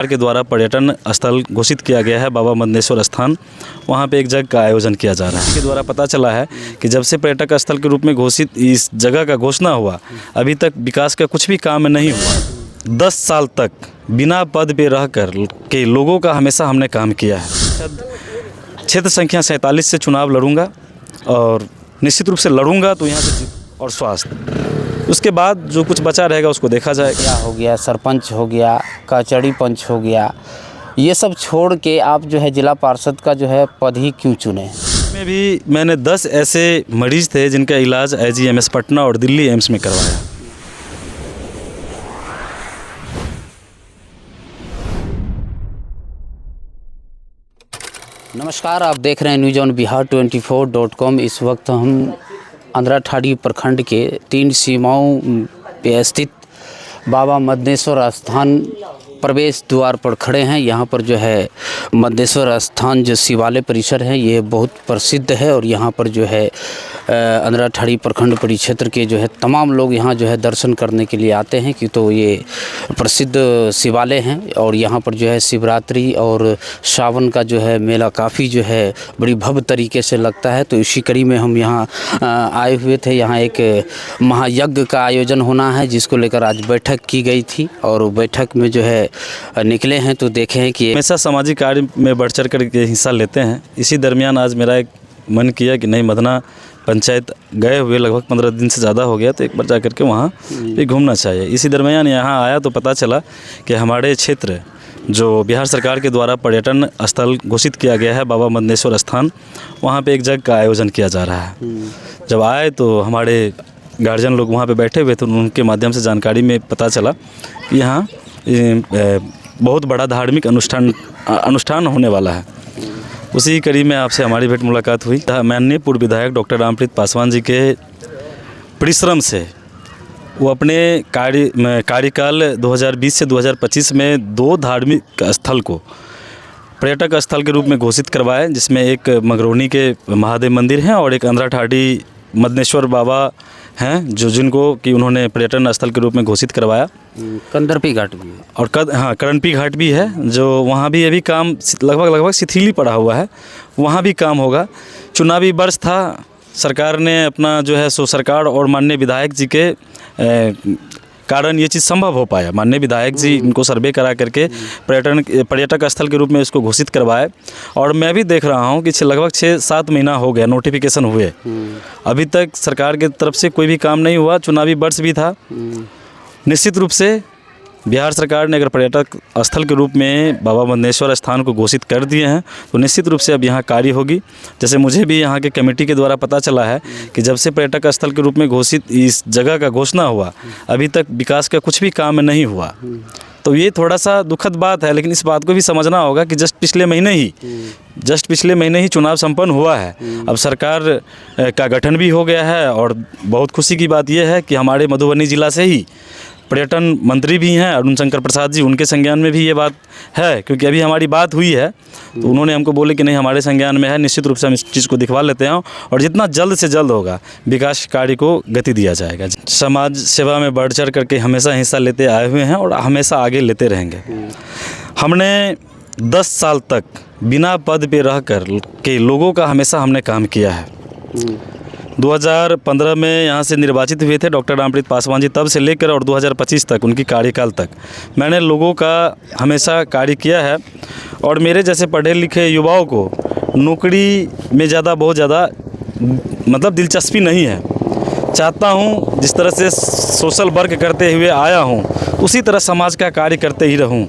के द्वारा पर्यटन स्थल घोषित किया गया है बाबा मद्देश्वर स्थान। वहाँ पे एक जगह का आयोजन किया जा रहा है। के द्वारा पता चला है कि जब से पर्यटक स्थल के रूप में घोषित इस जगह का घोषणा हुआ, अभी तक विकास का कुछ भी काम नहीं हुआ। 10 साल तक बिना पद पे रहकर के लोगों का हमेशा हमने काम किया है। क्षेत्र संख्या 47 से चुनाव लड़ूंगा और निश्चित रूप से लड़ूंगा तो यहाँ से और स्वास्थ्य, उसके बाद जो कुछ बचा रहेगा उसको देखा जाएगा। क्या हो गया, सरपंच हो गया, कचहरी पंच हो गया, ये सब छोड़ के आप जो है जिला पार्षद का जो है पद ही क्यों चुने? में भी मैंने 10 ऐसे मरीज़ थे जिनका इलाज IGMS पटना और दिल्ली एम्स में करवाया। नमस्कार, आप देख रहे हैं न्यूज़ ऑन बिहार 24.com। इस वक्त हम अंधराठाड़ी प्रखंड के 3 सीमाओं पे स्थित बाबा मद्देश्वर स्थान प्रवेश द्वार पर खड़े हैं। यहाँ पर जो है मद्देश्वर स्थान जो शिवालय परिसर है ये बहुत प्रसिद्ध है और यहाँ पर जो है अंधराठाड़ी प्रखंड परिक्षेत्र के जो है तमाम लोग यहाँ जो है दर्शन करने के लिए आते हैं कि तो ये प्रसिद्ध शिवालय हैं और यहाँ पर जो है शिवरात्रि और सावन का जो है मेला काफ़ी जो है बड़ी भव्य तरीके से लगता है। तो इसी कड़ी में हम यहाँ आए हुए थे। यहाँ एक महायज्ञ का आयोजन होना है जिसको लेकर आज बैठक की गई थी और बैठक में जो है निकले हैं तो देखे हैं कि हमेशा सामाजिक कार्य में बढ़ चढ़ कर के हिस्सा लेते हैं। इसी दरमियान आज मेरा एक मन किया कि नहीं, मदना पंचायत गए हुए लगभग 15 दिन से ज़्यादा हो गया, तो एक बार जा कर के वहाँ भी घूमना चाहिए। इसी दरमियान यहाँ आया तो पता चला कि हमारे क्षेत्र जो बिहार सरकार के द्वारा पर्यटन स्थल घोषित किया गया है बाबा मद्देश्वर स्थान, वहाँ पे एक जगह का आयोजन किया जा रहा है। जब आए तो हमारे गार्जियन लोग वहाँ पे बैठे हुए थे, उनके माध्यम से जानकारी में पता चला कि यहाँ बहुत बड़ा धार्मिक अनुष्ठान होने वाला है। उसी कड़ी में आपसे हमारी भेंट मुलाकात हुई। माननीय पूर्व विधायक डॉक्टर रामप्रीत पासवान जी के परिश्रम से वो अपने कार्यकाल 2020 से 2025 में 2 धार्मिक स्थल को पर्यटक स्थल के रूप में घोषित करवाए, जिसमें एक मगरौनी के महादेव मंदिर हैं और एक अंधराठाड़ी मद्देश्वर बाबा हैं जिनको कि उन्होंने पर्यटन स्थल के रूप में घोषित करवाया। कंदरपी घाट भी है और करणपी घाट भी है, जो वहाँ भी अभी काम लगभग शिथिल ही पड़ा हुआ है, वहाँ भी काम होगा। चुनावी वर्ष था, सरकार ने अपना जो है सो सरकार और माननीय विधायक जी के कारण ये चीज़ संभव हो पाया। माननीय विधायक जी इनको सर्वे करा करके पर्यटक स्थल के रूप में इसको घोषित करवाए और मैं भी देख रहा हूँ कि लगभग 6-7 महीना हो गया नोटिफिकेशन हुए, अभी तक सरकार की तरफ से कोई भी काम नहीं हुआ। चुनावी वर्ष भी था। निश्चित रूप से बिहार सरकार ने अगर पर्यटक स्थल के रूप में बाबा मद्देश्वर स्थान को घोषित कर दिए हैं तो निश्चित रूप से अब यहाँ कार्य होगी। जैसे मुझे भी यहाँ के कमेटी के द्वारा पता चला है कि जब से पर्यटक स्थल के रूप में घोषित इस जगह का घोषणा हुआ, अभी तक विकास का कुछ भी काम नहीं हुआ। तो ये थोड़ा सा दुखद बात है, लेकिन इस बात को भी समझना होगा कि जस्ट पिछले महीने ही चुनाव संपन्न हुआ है। अब सरकार का गठन भी हो गया है और बहुत खुशी की बात यह है कि हमारे मधुबनी जिला से ही पर्यटन मंत्री भी हैं अरुण शंकर प्रसाद जी, उनके संज्ञान में भी ये बात है, क्योंकि अभी हमारी बात हुई है तो उन्होंने हमको बोले कि नहीं हमारे संज्ञान में है, निश्चित रूप से हम इस चीज़ को दिखवा लेते हैं और जितना जल्द से जल्द होगा विकास कार्य को गति दिया जाएगा। समाज सेवा में बढ़ चढ़ करके हमेशा हिस्सा लेते आए हुए हैं और हमेशा आगे लेते रहेंगे। हमने 10 साल तक बिना पद पे रह कर के लोगों का हमेशा हमने काम किया है। 2015 में यहाँ से निर्वाचित हुए थे डॉक्टर रामप्रीत पासवान जी, तब से लेकर और 2025 तक उनकी कार्यकाल तक मैंने लोगों का हमेशा कार्य किया है और मेरे जैसे पढ़े लिखे युवाओं को नौकरी में बहुत ज़्यादा मतलब दिलचस्पी नहीं है। चाहता हूँ जिस तरह से सोशल वर्क करते हुए आया हूँ उसी तरह समाज का कार्य करते ही रहूँ।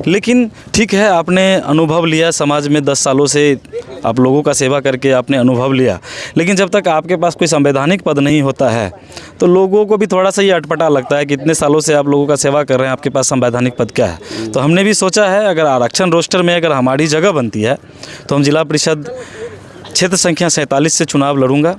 लेकिन ठीक है, आपने अनुभव लिया समाज में 10 सालों से आप लोगों का सेवा करके आपने अनुभव लिया, लेकिन जब तक आपके पास कोई संवैधानिक पद नहीं होता है तो लोगों को भी थोड़ा सा ये अटपटा लगता है कि इतने सालों से आप लोगों का सेवा कर रहे हैं, आपके पास संवैधानिक पद क्या है। तो हमने भी सोचा है अगर आरक्षण रोस्टर में अगर हमारी जगह बनती है तो हम जिला परिषद क्षेत्र संख्या 47 से चुनाव लड़ूंगा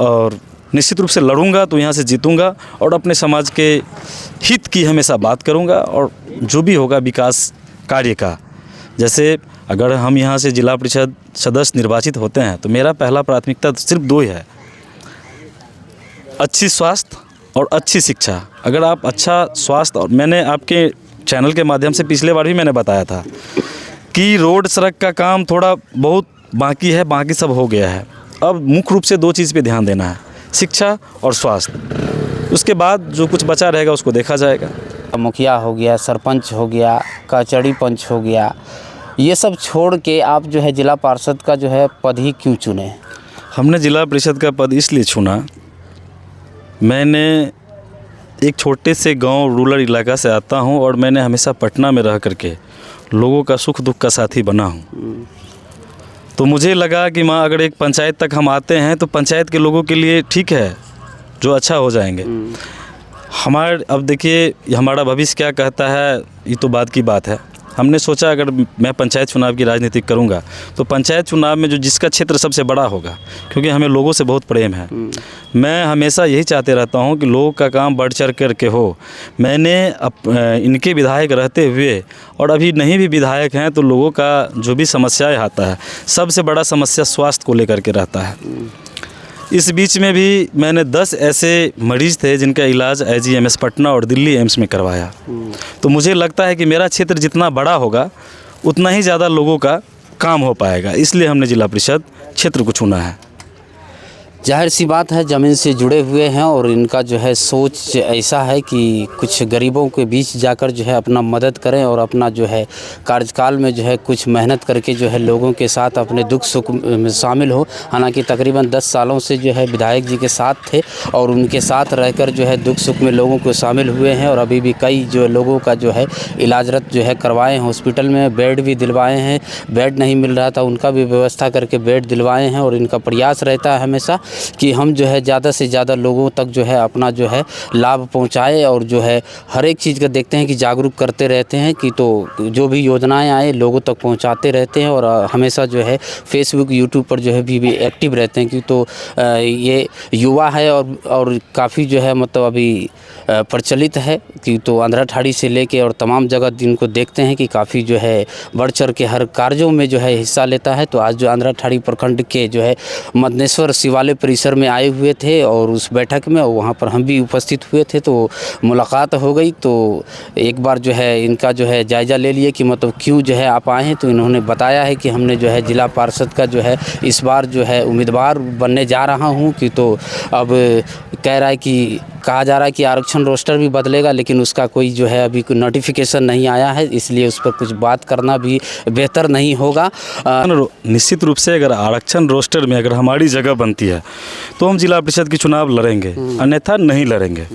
और निश्चित रूप से लड़ूंगा तो यहाँ से जीतूंगा और अपने समाज के हित की हमेशा बात करूंगा और जो भी होगा विकास कार्य का। जैसे अगर हम यहाँ से जिला परिषद सदस्य निर्वाचित होते हैं तो मेरा पहला प्राथमिकता सिर्फ 2 ही है, अच्छी स्वास्थ्य और अच्छी शिक्षा। अगर आप अच्छा स्वास्थ्य, और मैंने आपके चैनल के माध्यम से पिछले बार भी मैंने बताया था कि रोड सड़क का काम थोड़ा बहुत बाकी है, बाकी सब हो गया है। अब मुख्य रूप से 2 चीज़ पे ध्यान देना है, शिक्षा और स्वास्थ्य। उसके बाद जो कुछ बचा रहेगा उसको देखा जाएगा। मुखिया हो गया, सरपंच हो गया, कचहरी पंच हो गया, ये सब छोड़ के आप जो है जिला पार्षद का जो है पद ही क्यों चुने? हमने जिला परिषद का पद इसलिए चुना, मैंने एक छोटे से गांव रूरल इलाका से आता हूं और मैंने हमेशा पटना में रह करके लोगों का सुख दुख का साथी बना हूं। तो मुझे लगा कि माँ अगर एक पंचायत तक हम आते हैं तो पंचायत के लोगों के लिए ठीक है, जो अच्छा हो जाएंगे। अब देखिए हमारा भविष्य क्या कहता है, ये तो बात की बात है। हमने सोचा अगर मैं पंचायत चुनाव की राजनीति करूंगा तो पंचायत चुनाव में जो जिसका क्षेत्र सबसे बड़ा होगा, क्योंकि हमें लोगों से बहुत प्रेम है। मैं हमेशा यही चाहते रहता हूं कि लोगों का काम बढ़ चढ़ करके हो। मैंने इनके विधायक रहते हुए और अभी नहीं भी विधायक हैं तो लोगों का जो भी समस्याएं आता है, सबसे बड़ा समस्या स्वास्थ्य को लेकर के रहता है। इस बीच में भी मैंने 10 ऐसे मरीज़ थे जिनका इलाज IGMS पटना और दिल्ली एम्स में करवाया। तो मुझे लगता है कि मेरा क्षेत्र जितना बड़ा होगा उतना ही ज़्यादा लोगों का काम हो पाएगा, इसलिए हमने जिला परिषद क्षेत्र को चुना है। जाहिर सी बात है, ज़मीन से जुड़े हुए हैं और इनका जो है सोच ऐसा है कि कुछ गरीबों के बीच जाकर जो है अपना मदद करें और अपना जो है कार्यकाल में जो है कुछ मेहनत करके जो है लोगों के साथ अपने दुख सुख में शामिल हो। हालांकि तकरीबन 10 सालों से जो है विधायक जी के साथ थे और उनके साथ रहकर जो है दुख सुख में लोगों को शामिल हुए हैं और अभी भी कई जो लोगों का जो है इलाजरत जो है करवाए हैं हॉस्पिटल में, बेड भी दिलवाए हैं। बेड नहीं मिल रहा था, उनका भी व्यवस्था करके बेड दिलवाए हैं और इनका प्रयास रहता है हमेशा कि हम जो है ज़्यादा से ज़्यादा लोगों तक जो है अपना जो है लाभ पहुंचाए और जो है हर एक चीज़ का देखते हैं कि जागरूक करते रहते हैं कि तो जो भी योजनाएं आए लोगों तक पहुंचाते रहते हैं और हमेशा जो है फेसबुक यूट्यूब पर जो है भी एक्टिव रहते हैं कि तो ये युवा है और काफ़ी जो है मतलब अभी प्रचलित है कि तो आंध्रा ठाड़ी से लेके और तमाम जगह जिनको देखते हैं कि काफ़ी जो है बढ़ चढ़ के हर कार्यों में जो है हिस्सा लेता है। तो आज जो आंध्रा ठाड़ी प्रखंड के जो है मदनेश्वर शिवालय परिसर में आए हुए थे और उस बैठक में वहाँ पर हम भी उपस्थित हुए थे, तो मुलाकात हो गई। तो एक बार जो है इनका जो है जायज़ा ले लिए कि मतलब क्यों जो है आप आए हैं। तो इन्होंने बताया है कि हमने जो है जिला पार्षद का जो है इस बार जो है उम्मीदवार बनने जा रहा हूँ कि तो अब कह रहा है कि कहा जा रहा है कि आरक्षण रोस्टर भी बदलेगा, लेकिन उसका कोई जो है अभी कोई नोटिफिकेशन नहीं आया है, इसलिए उस पर कुछ बात करना भी बेहतर नहीं होगा। निश्चित रूप से अगर आरक्षण रोस्टर में अगर हमारी जगह बनती है तो हम जिला परिषद की चुनाव लड़ेंगे, अन्यथा नहीं लड़ेंगे।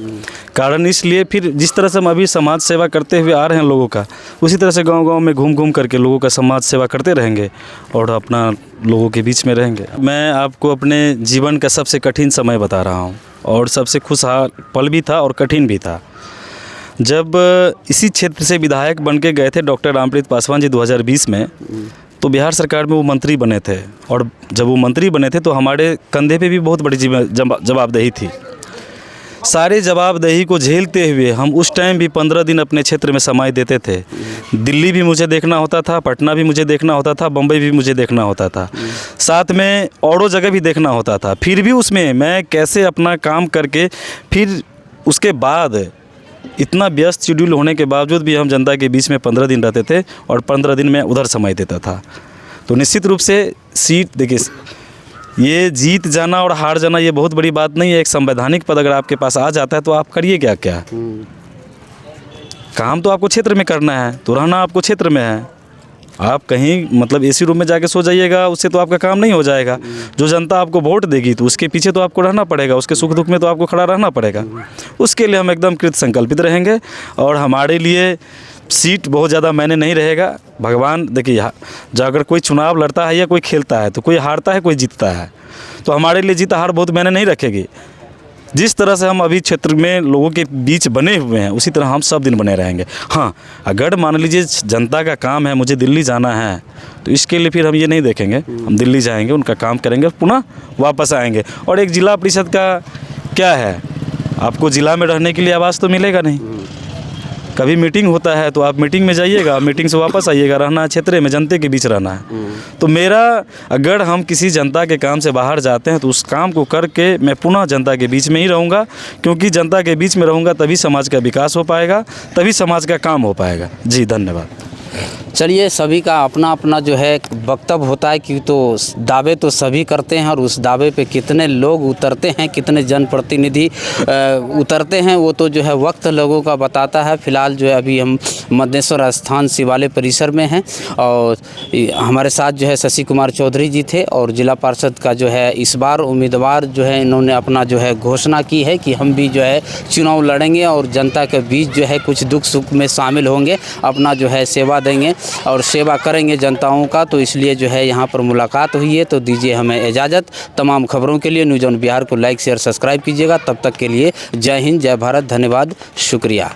कारण इसलिए फिर जिस तरह से हम अभी समाज सेवा करते हुए आ रहे हैं लोगों का, उसी तरह से गांव-गांव में घूम घूम करके लोगों का समाज सेवा करते रहेंगे और अपना लोगों के बीच में रहेंगे। मैं आपको अपने जीवन का सबसे कठिन समय बता रहा हूँ और सबसे खुशहाल पल भी था और कठिन भी था। जब इसी क्षेत्र से विधायक बन के गए थे डॉक्टर रामप्रीत पासवान जी 2020 में, तो बिहार सरकार में वो मंत्री बने थे और जब वो मंत्री बने थे तो हमारे कंधे पे भी बहुत बड़ी जवाबदेही थी। सारे जवाबदेही को झेलते हुए हम उस टाइम भी 15 दिन अपने क्षेत्र में समय देते थे। दिल्ली भी मुझे देखना होता था, पटना भी मुझे देखना होता था, बम्बई भी मुझे देखना होता था, साथ में औरों जगह भी देखना होता था। फिर भी उसमें मैं कैसे अपना काम करके फिर उसके बाद इतना व्यस्त शेड्यूल होने के बावजूद भी हम जनता के बीच में 15 दिन रहते थे और 15 दिन में उधर समय देता था। तो निश्चित रूप से सीट देखिए, ये जीत जाना और हार जाना ये बहुत बड़ी बात नहीं है। एक संवैधानिक पद अगर आपके पास आ जाता है तो आप करिए क्या क्या। काम तो आपको क्षेत्र में करना है, तो रहना आपको क्षेत्र में है। आप कहीं मतलब एसी रूम में जाके सो जाइएगा, उससे तो आपका काम नहीं हो जाएगा। जो जनता आपको वोट देगी तो उसके पीछे तो आपको रहना पड़ेगा, उसके सुख दुख में तो आपको खड़ा रहना पड़ेगा। उसके लिए हम एकदम कृत संकल्पित रहेंगे और हमारे लिए सीट बहुत ज़्यादा मायने नहीं रहेगा। भगवान देखिए, जो अगर कोई चुनाव लड़ता है या कोई खेलता है तो कोई हारता है कोई जीतता है, तो हमारे लिए जीत हार बहुत मायने नहीं रखेगी। जिस तरह से हम अभी क्षेत्र में लोगों के बीच बने हुए हैं उसी तरह हम सब दिन बने रहेंगे। हाँ, अगर मान लीजिए जनता का काम है मुझे दिल्ली जाना है तो इसके लिए फिर हम ये नहीं देखेंगे, हम दिल्ली जाएंगे, उनका काम करेंगे, पुनः वापस आएंगे। और एक जिला परिषद का क्या है, आपको ज़िला में रहने के लिए आवास तो मिलेगा नहीं, कभी मीटिंग होता है तो आप मीटिंग में जाइएगा, मीटिंग से वापस आइएगा, रहना है क्षेत्र में, जनता के बीच रहना है। तो मेरा, अगर हम किसी जनता के काम से बाहर जाते हैं तो उस काम को करके मैं पुनः जनता के बीच में ही रहूँगा, क्योंकि जनता के बीच में रहूँगा तभी समाज का विकास हो पाएगा, तभी समाज का काम हो पाएगा। जी धन्यवाद। चलिए, सभी का अपना अपना जो है वक्तव्य होता है कि तो दावे तो सभी करते हैं और उस दावे पे कितने लोग उतरते हैं, कितने जनप्रतिनिधि उतरते हैं, वो तो जो है वक्त लोगों का बताता है। फ़िलहाल जो है अभी हम मद्देश्वर आस्थान शिवालय परिसर में हैं और हमारे साथ जो है शशि कुमार चौधरी जी थे और जिला पार्षद का जो है इस बार उम्मीदवार जो है इन्होंने अपना जो है घोषणा की है कि हम भी जो है चुनाव लड़ेंगे और जनता के बीच जो है कुछ दुख सुख में शामिल होंगे, अपना जो है सेवा देंगे और सेवा करेंगे जनताओं का। तो इसलिए जो है यहाँ पर मुलाकात हुई है। तो दीजिए हमें इजाज़त। तमाम खबरों के लिए न्यूज़ ऑन बिहार को लाइक शेयर सब्सक्राइब कीजिएगा। तब तक के लिए जय हिंद, जय भारत, धन्यवाद, शुक्रिया।